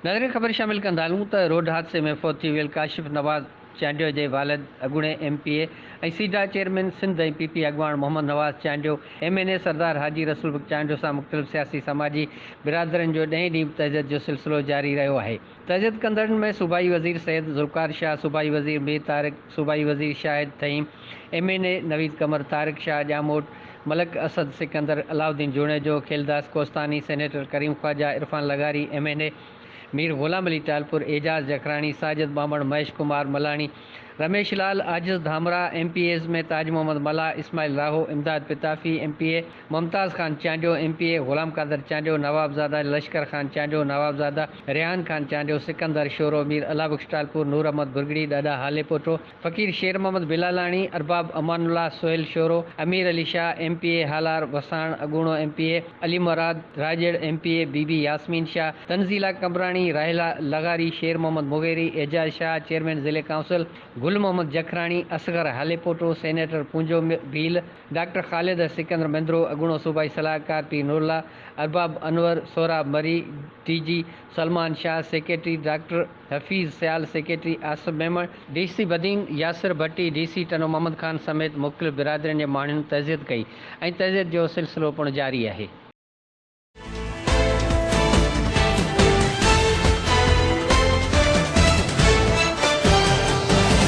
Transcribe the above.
नाज़रीन ख़बर शामिल कंदा हलूं त रोड हादसे में फ़ौत थी वियल काशिफ़ नवाज़ चांडियो जे वालिद अॻूणे MPA ऐं सीडा चेयरमैन सिंध ऐं PP अॻवान मोहम्मद नवाज़ चांडियो MNA सरदार हाजी रसूल चांडियो सां मुख़्तलिफ़ सियासी समाजी बिरादरनि जो 10 ॾींहुं तहज़ीत जो सिलसिलो जारी रहियो आहे। तहज़ीत कंदड़नि में सूबाई वज़ीर सैयद ज़ुल्फ़कार शाह, सूबाई वज़ीर मीर तारिक, सूबाई वज़ीर शाहिद तईम, MNA नवीद कमर, तारिक शाह ॼामोट, मलक असद सिकंदर, अलाउद्दीन जुणेजो, खेलदास कोस्तानी, सेनेटर करीम ख्वाजा, इरफान लगारी, MNA मीर ग़ुलाम अली टालपुर, एजाज़ जखरानी, साजिद बामण, महेश कुमार मलाणी, रमेश लाल, आजिज़ धामरा, MPAs में ताज मोहम्मद मला, इस्माइल राहो, इमदाद पिताफ़ी MPA, मुमताज़ ख़ान चांडियो MPA, ग़ुलाम कादर चांडियो, नवाबज़ादा लश्कर ख़ान चांडियो, नवाबज़ादा रेहान ख़ान चांडियो, सिकंदर शोरो, मीर अला बख्श टालपुर, नूर अहमद बुरगड़ी, ॾाॾा हाले पोटो, फ़कीर शेर मोहम्मद बिलालाणी, अरबाब अमानुल्लाह, सोहेल शोरो, अमीर अली शाह MPA, हालार वसाण अॻूणो MPA, अली मुराद राजड़ MPA, बीबी यास्मीन शाह, तंज़ीला कमरानी, राहिला लगारी, शेर मोहम्मद मुगेरी, एजाज शाह चेयरमैन ज़िले काउंसिल, गुल मोहम्मद जखरानी, असगर हालेपोटो, सेनेटर पूंजो भील, डॉक्टर ख़ालिद सिकंदर मेंद्रो, अॻूणो सूबाई सलाहकार पी नूरला, अरबाब अनवर, सोहराब मरी, DG Salman Shah, secretary doctor Hafeez Sayal, secretary Asif Memon, DC Badin Yasir भट्टी, DC टनो मोहम्मद ख़ान समेत मुख़्तलिफ़ बिरादरियुनि जे माण्हुनि तहज़ीत कई ऐं तहज़ीत जो सिलसिलो पिणु जारी आहे।